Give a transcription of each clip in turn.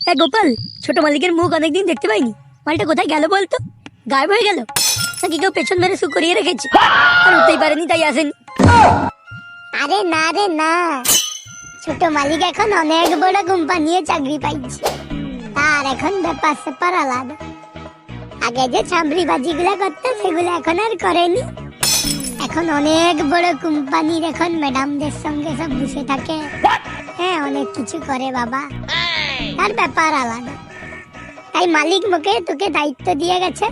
হ্যাঁ গোপাল, ছোট মালিকের মুখ অনেকদিন দেখতে পাইনি। মালটা কোথায় গেল বলতো? গায়েব হয়ে গেল নাকি কেউ পেছন মেরে সু করিয়ে রেখেছে? আর উঠতেই পারেনি তাই আসেনি। আরে না রে না, ছোট মালিক এখন অনেক বড় কোম্পানিতে চাকরি পাইছে। তার এখন ব্যাপার স্যাপার আলাদা। আগে যে ছামড়ি বাজিগুলা করতো সেগুলো এখন আর করেনি। এখন অনেক বড় কোম্পানির এখন ম্যাডামদের সঙ্গে সব বসে থাকে। হ্যাঁ, অনেক কিছু করে বাবা, তার ব্যাপার আলাদা। তাই মালিক মুখে তোকে দায়িত্ব দিয়ে গেছে।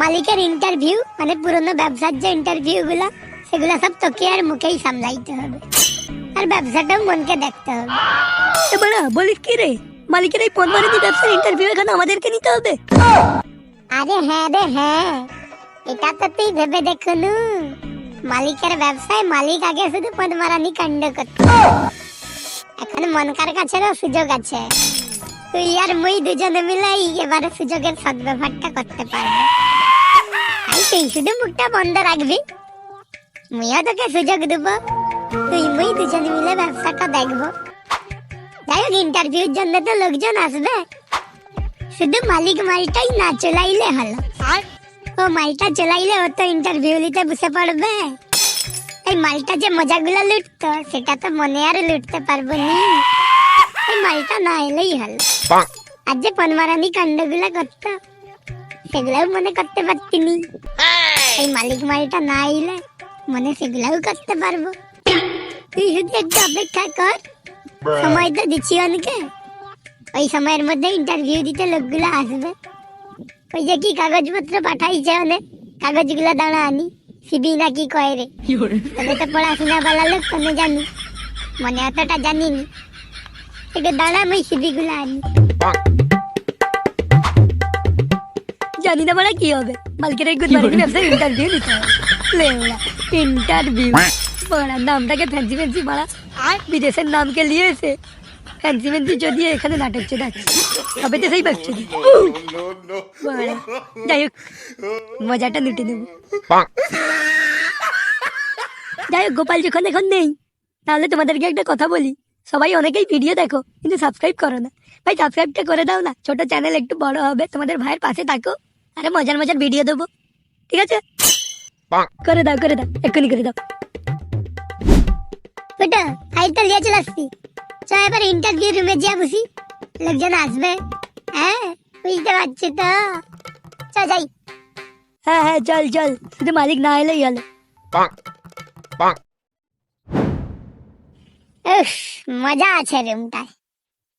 মালিকের ইন্টারভিউ মানে পুরনো ব্যবসার যে ইন্টারভিউ গুলা, সেগুলা সব তোকে আর মুখেই সামলাইতে হবে। আর ব্যবসাটাও মনকে দেখতে হবে। এবার বলিস কি রে, মালিকের এই 15 ব্যবসার ইন্টারভিউ এখন আমাদেরকে নিতে হবে? আরে হ্যাঁ রে হ্যাঁ, এটা তো তুই ভেবে দেখুন। মালিকের ব্যবসায় মালিক আগে শুধু পদমারানি কাণ্ড করত, এখন মনকার কাছেরও সুযোগ আছে। তুই আর মুই দুজনে মিলাই এবারে সুযোগের সদ্ব্যবহারটা করতে পারবো। তাই তুই শুধু মুখটা বন্ধ রাখবি, মুইও তোকে সুযোগ দেবো। তুই মুই দুজনে মিলে ব্যবসাটা দেখবো। যাই হোক, ইন্টারভিউর জন্য তো লোকজন আসবে, শুধু মালিক মালটাই না চলাইলে হলো। ও মালটা চলাইলে ও তো ইন্টারভিউ নিতে বসে পড়বে। এই মালটা যে মজাগুলো লুটতো সেটা তো মনে আর লুটতে পারবো নি। এই মালটা না এলেই হলো। আর যে পনমারানি কাণ্ডগুলো করতো সেগুলাও মনে করতে পারতিনি। এই মালিক মালটা না এলে মনে সেগুলাও করতে পারবো। তুই শুধু একটু অপেক্ষা কর, সময় তো দিচ্ছি অনেকে। ওই সময়ের মধ্যে ইন্টারভিউ দিতে লোকগুলো আসবে। ওই যে কি কাগজপত্র পাঠাইছে অনেক, কাগজগুলো দাঁড়া আনি, সিবি নাকি কয় রে। তবে তো পড়াশোনা বালা লোক, তবে জানি, মনে অতটা জানিনি। একটু দাঁড়া, আমি সিবি গুলো আনি। জানি না বাড়া কি হবে, মালিকের এই গুদমারানি ব্যবসার ইন্টারভিউ দিতে হবে। লেওড়া ইন্টারভিউ, বাড়া নামটাকে ফ্যান্সি ফ্যান্সি বাড়া, আর বিদেশের নামকে নিয়ে এসে ফ্যান্সি ফ্যান্সি যদি এখানে নাটক চলাচ্ছে, তবে তো সেই ব্যবসা দিই। যাই হোক, মজাটা লুটে নেব। যাই হোক গোপাল যখন এখন নেই, তাহলে তোমাদেরকে একটা কথা বলি। সবাই অনেকেই ভিডিও দেখো কিন্তু সাবস্ক্রাইব করো না। ভাই সাবস্ক্রাইবটা করে দাও না, ছোট চ্যানেল একটু বড় হবে। তোমাদের ভাইয়ের পাশে থাকো, আরে মজার মজার ভিডিও দেবো, ঠিক আছে? করে দাও করে দাও, এক্ষুনি করে দাও। ওটা ফাইলটা নিয়ে চলে আসছি। চ এবার ইন্টারভিউ রুমে যা বসি, লোকজন আসবে। হ্যাঁ বুঝতে পারছি তো, চ যাই। হ্যাঁ হ্যাঁ চল চল, শুধু মালিক না এলেই হলো। উফ, মজা আছে রুমটায়।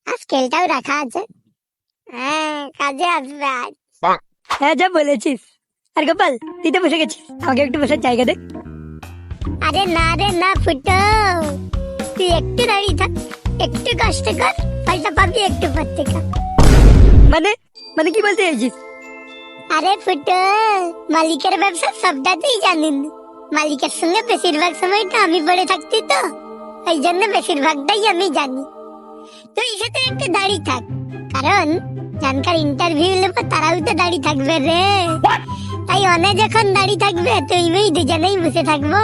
আর স্কেলটাও রাখা আছে। হ্যাঁ, কাজে আসবে আজ। হ্যাঁ যা বলেছিস। আর গোপাল, তুই তো বসে গেছিস, আমাকে একটু বসার জায়গা দে। আরে না রে না ফুটো, তুই একটু দাঁড়িয়ে থাক, একটু কষ্ট কর, ফলটা পাবি একটু পর থেকে। মানে মানে কি বলতে চাইছিস? আরে ফুটো, মালিকের ব্যবসা সবটা তুই জানেন। মালিকের সঙ্গে বেশিরভাগ সময়টা আমি পড়ে থাকতি তো, এই জন্য বেশিরভাগটাই আমি জানি। তুই সাথে একটু দাঁড়িয়ে থাক, কারণ জানকার ইন্টারভিউ নেবো তারাও তো দাঁড়িয়ে থাকবে রে। তাই অনেক যখন দাঁড়িয়ে থাকবে তুই মুই দুজনেই বসে থাকবো,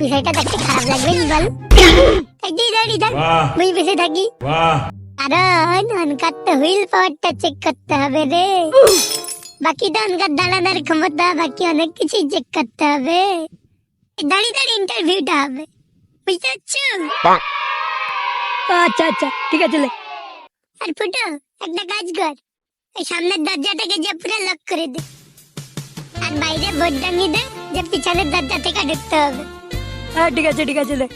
বিষয়টা দেখতে খারাপ লাগবে নি বল? তাই তুই দাঁড়িয়ে থাক, মুই বসে থাকি। কারণ অনকার তো হুইল পাওয়ারটা চেক করতে হবে রে। বাকি তো অনকার দাঁড়ানোর ক্ষমতা, বাকি অনেক কিছু চেক করতে হবে। দাঁড়িয়ে দাঁড়িয়ে ইন্টারভিউটা হবে, বুঝতে পারছো? আচ্ছা আচ্ছা ঠিক আছে লে। আর ফুটো, একটা কাজ কর, এই সামনের দরজাটাকে যে পুরো লক করে দে। আর বাইরে বোর্ড টাঙিয়ে দে যে পিছনের দরজা থেকে ঢুকতে হবে। হ্যাঁ ঠিক আছে ঠিক আছে লে।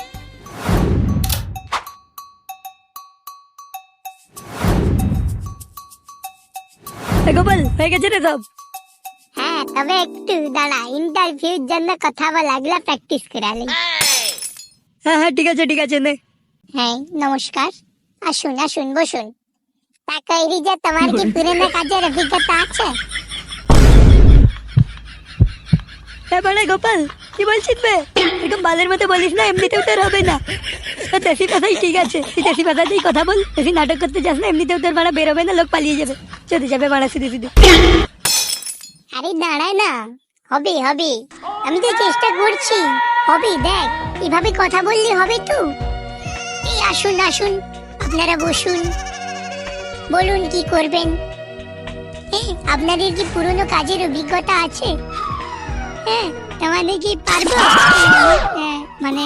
গোপাল হয়ে গেছে রে সব? হ্যাঁ, তবে একটু দাঁড়া, ইন্টারভিউর জন্য কথা বলা এগুলা প্র্যাকটিস করালি। হ্যাঁ হ্যাঁ ঠিক আছে নে। হ্যাঁ নমস্কার, আসুন আসুন বসুন। তা কইরি যে তোমার কি পুরনো কাজের অভিজ্ঞতা আছে? হ্যাঁ বলে গোপাল, কি বলছিস বে? এরকম বালের মতো বলিস না, এমনিতেও তোর হবে না। তোর দেশি ভাষাই ঠিক আছে, তুই দেশি ভাষাতেই কথা বল। বেশি নাটক করতে যাস না, এমনিতেও তোর মারা বেরোবে না, লোক পালিয়ে যাবে, চলে যাবে মারা শুধু শুধু। আরে দাঁড়ায় না, হবে হবে, আমি তো চেষ্টা করছি, হবে। দেখ এভাবে কথা বললে হবে তো। এই আসুন আসুন, আপনারা বসুন। বলুন কি করবেন? আপনাদের কি পুরনো কাজের অভিজ্ঞতা আছে? হ্যাঁ, তোমাদের কি পারবো? মানে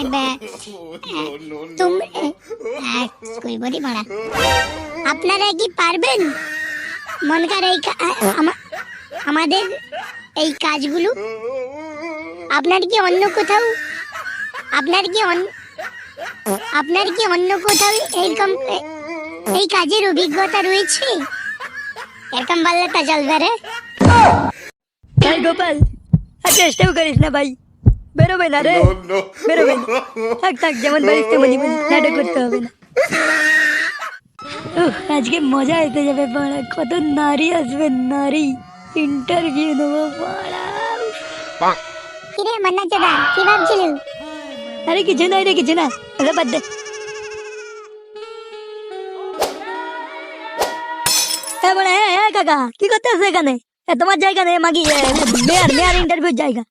তুমি কই বলি মারা, আপনারা কি পারবেন মনকার এই আমাদের এই কাজগুলো? আপনার কি অন্য কোথাও এরকম এই কাজের অভিজ্ঞতা রয়েছে? এরকম বললে তা চলবে রে। ভাই গোপাল, আর চেষ্টাও করিস না ভাই, বেরোবে না রে, বেরোবে না। থাক থাক, যেমন পারিস তেমনই বলি, নাটক করতে হবে না। আজকে মজা এসে যাবে পাড়া, কত নারী আসবে, নারী ইন্টারভিউ নেবো পাড়া। কিরে মান্না চাদা, কি ভাবছিলি? আরে কিছু নয় রে, কিছু না, ওকে বাদ দে। কাকা কি করতে আসবে এখানে? তোমার জায়গা নেই মাগি, মেয়ার ইন্টারভিউ জায়গা।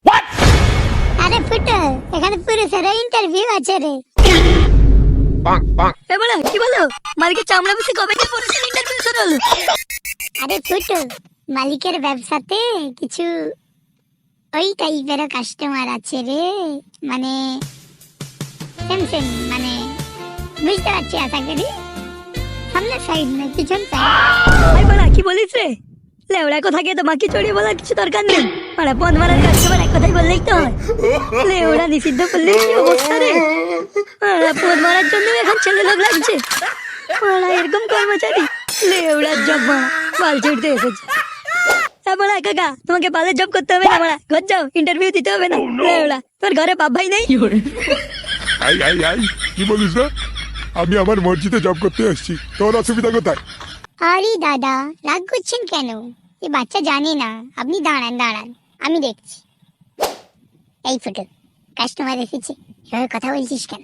আরে ফুটো, এখানে পুরুষের ইন্টারভিউ আছে রে। বলে কি বলো, মালিকের চামড়া বেশি কবে থেকে পুরুষের ইন্টারভিউ শুরু হলো? আরে ফুটো, মালিকের ব্যবসাতে কিছু ওই টাইপের কাস্টমার আছে রে, মানে সেম মানে বুঝতে পারছি আশা করি। সামনে সাইড না পিছন সাইড। বলা কি বলিস রে? লেওড়া কথা গিয়ে তো বাকি চড়িয়ে বলার কিছু দরকার নেই। মানে পদ মারার কাস্টমার এক কথাই বললেই তো হয়। লেওড়া নিষিদ্ধ করলে কি অবস্থা রে? পদ মারার জন্য এখন ছেলে লোক লাগছে। এরকম কর্মচারী লেওড়ার জব বাল ছুটতে এসেছে। বলা কাকা, তোমাকে বালের জব করতে হবে না, বলা ঘর যাও, ইন্টারভিউ দিতে হবে না। লেওড়া, তোর ঘরে বাপ ভাই নেই? কি বলিস না? আমি আমার মসজিদে জব করতে এসেছি, তোর অসুবিধা কোথায়? আরে দাদা, রাগ করছেন কেন? এই বাচ্চা জানে না। আপনি দাঁড়ান, আমি দেখছি। এই ফুটো, কাস্টমার এসেছে, এভাবে কথা বলছিস কেন?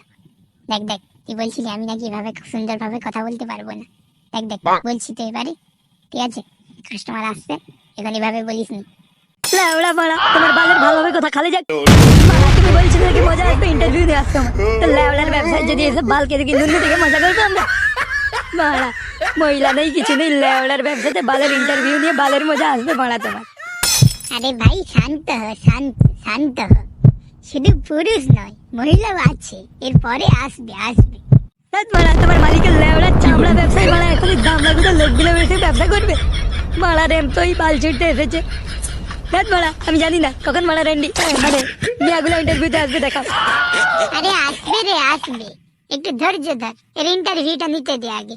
দেখ, তুই বলছিলি আমি নাকি এভাবে খুব সুন্দরভাবে কথা বলতে পারবো না। দেখ বলছি তো এবারে, ঠিক আছে? কাস্টমার আসছে, এখন এভাবে বলিস নি। লেওড়া বাড়া, তোমার বালের ভালোভাবে কথা খালি যাক। তুমি বলছিলে কি মজা আসবে ইন্টারভিউ দিয়ে আসতে আমার। তো লেওড়ার ব্যবসায় যদি এসে বালকে দেখি নুনু থেকে মজা করবো আমরা? বাড়া, মহিলা নেই কিছু নেই, লেওড়ার ব্যবসাতে বালের ইন্টারভিউ নিয়ে বালের মজা আসবে বাড়া তোমার। আরে ভাই শান্ত হ, শান্ত হ। শুধু পুরুষ নয়, মহিলাও আছে, এরপরে আসবে। বাড়া, তোমার মালিকের লেওড়ার চামড়া ব্যবসায় বাড়া এখনই দাম লাগুলো লোকগুলো এসে ব্যবসা করবে। বাড়া রেম তো এই বাল ছুটতে এসেছে। বাড়া, আমি জানি না কখন বাড়া রেন্ডি মানে মেয়াগুলো ইন্টারভিউতে আসবে, দেখাও। আরে আসবে, একটু ধৈর্য ধর, এর ইন্টারভিউটা নিতে দে আগে।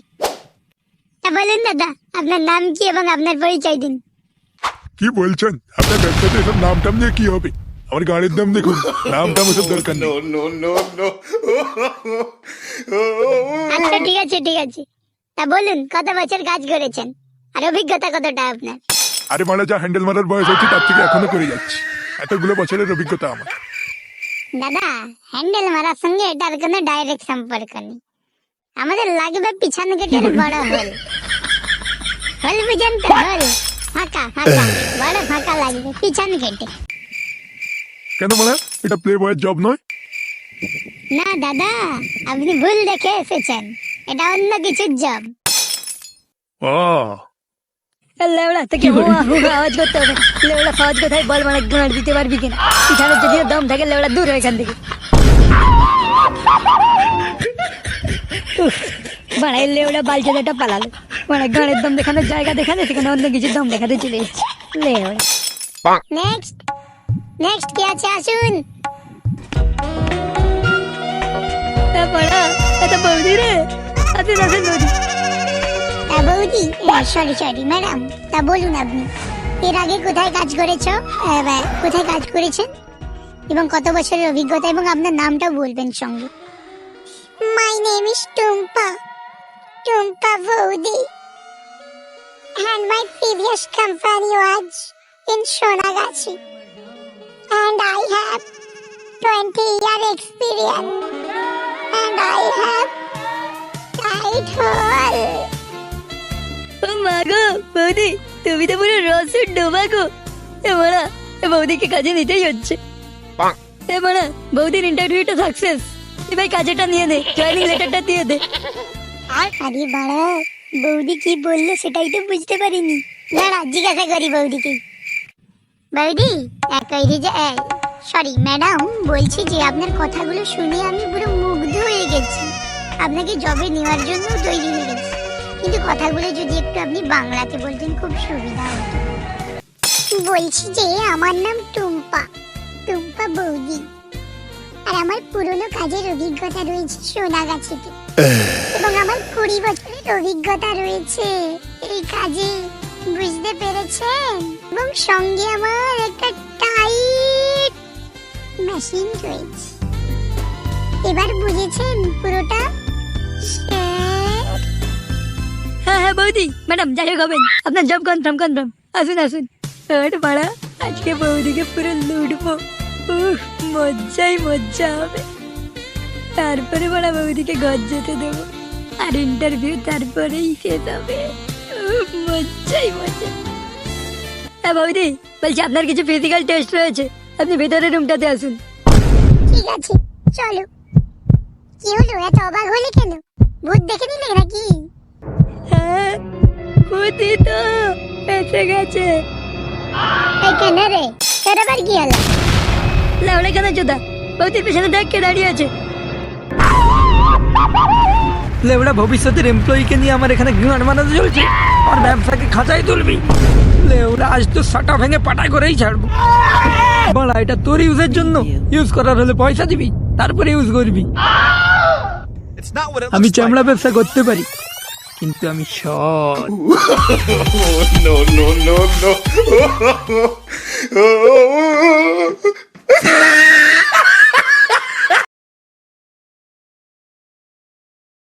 তা বলুন দাদা, আপনার নাম কি এবং আপনার পরিচয় দিন। কি বলছেন? আপনার ব্যবসাতে এসব নাম টাম দিয়ে কি হবে? আমার গাড়ির দাম দেখুন, নাম টাম এসব দরকার নেই। আচ্ছা ঠিক আছে, তা বলুন কত বছর কাজ করেছেন আর অভিজ্ঞতা কতটা আপনার? আরে মারা, যা হ্যান্ডেল মারার বয়স হচ্ছে তার থেকে এখনো করে যাচ্ছি। এতগুলো বছরের অভিজ্ঞতা আমার। দাদা, হ্যান্ডেল মারার সঙ্গে এটার কোনো ডাইরেক্ট সম্পর্ক নেই। আমাদের লাগবে পিছন গেটের বড় হল বুঝেন তো? হল ফাঁকা বড় ফাঁকা লাগবে পিছন গেটে। কেন মারা, এটা প্লে বয়ের জব নয়? না দাদা, আপনি ভুল দেখে এসেছেন, এটা অন্য কিছুর জব। ও লেওড়া থেকে আওয়াজ করতে হবে। লেওড়া আওয়াজ কোথায় বল, মানে গাঁড় দিতে পারবি কিনা? পিছানোর যদিও দম থাকে, লেওড়া দূর হয় এখান থেকে। বাড়াই লেওড়া বালচাদাটা পালালো। মানে গাঁড়ের দম দেখানোর জায়গা দেখানে, সেখানে অন্য কিছুর দম দেখাতে চলে এসেছে লেওড়া। নেক্সট কি আছে আসুন। বৌদি রে, আসুন বৌদি। বৌদি, সরি ম্যাডাম, তা বলুন আপনি এর আগে কোথায় কাজ করেছেন এবং কত বছরের অভিজ্ঞতা, এবং আপনার নামটাও বলবেন সঙ্গে। মাই নেম ইজ টুম্পা বৌদি, and my previous company was in Sonagachi, and I have 20-year experience, and I have title. মা গো বৌদি, তুমি তো পুরো রসের ডোবা গো। এবারা বৌদিকে কাজে নিতেই হচ্ছে। এবারা বৌদির ইন্টারভিউটা সাকসেস। এবার কাজেটা নিয়ে দে, জয়েনিং লেটারটা দিয়ে দে। আরে বাড়া, বৌদি কি বললো সেটাই তো বুঝতে পারিনি। না জিজ্ঞাসা করি বৌদিকে। বৌদি সরি ম্যাডাম, বলছি যে আপনার কথাগুলো শুনে আমি পুরো মুগ্ধ হয়ে গেছি। আপনাকে জবে নেওয়ার জন্য তৈরি হয়ে গেছি, কিন্তু কথাগুলো যদি একটু আপনি বাংলাতে বলতেন খুব সুবিধা হতো। বলছি যে আমার নাম টুম্পা, টুম্পা বৌদি। আর আমার পুরনো কাজের অভিজ্ঞতা রয়েছে সোনাগাছিতে, এবং আমার 20 বছরের অভিজ্ঞতা রয়েছে এই কাজে, বুঝতে পেরেছেন? এবং সঙ্গে আমার একটা টাইট মেশিন রয়েছে। এবার বুঝেছেন পুরোটা? হ্যাঁ হ্যাঁ বৌদি, ম্যাডাম যাই হোক হবেন, আপনার জব কনফার্ম কনফার্ম। আসুন আসুন। আর বাড়া, আজকে বৌদিকে পুরো লুটবো। মজ্জাই মজ্জা হবে। তারপরে বাড়া বৌদিকে ঘর যেতে দেবো, আর ইন্টারভিউ তারপরেই শেষ হবে। মজ্জাই মজ্জা। হ্যাঁ বৌদি, বলছি আপনার কিছু ফিজিক্যাল টেস্ট রয়েছে, আপনি ভেতরে রুমটাতে আসুন। ঠিক আছে চলো। কি হলো, এত অবাক হলে কেন? ভূত দেখে নিলে নাকি? হ্যাঁ, ভূতই তো এসে গেছে। এই কেন রে, তোর আবার কি হলো? লাউড়া কেন চোদা, বৌদির পেছনে দেখ কে দাঁড়িয়ে আছে। লেবড়া ভবিষ্যতের এমপ্লয়িকে নিয়ে আমার এখানে গান বানাতে চলছে, আর ব্যবসাকে খাঁচাই তুলবি। লেবড়া আজ তো সাটা ভেঙে পাটাই করেই ছাড়বো। বলা এটা তোর ইউজের জন্য, ইউজ করার হলে পয়সা দিবি, তারপরে ইউজ করবি। আমি চামড়া ব্যবসা করতে পারি, কিন্তু আমি সৎ। no, no, no, no.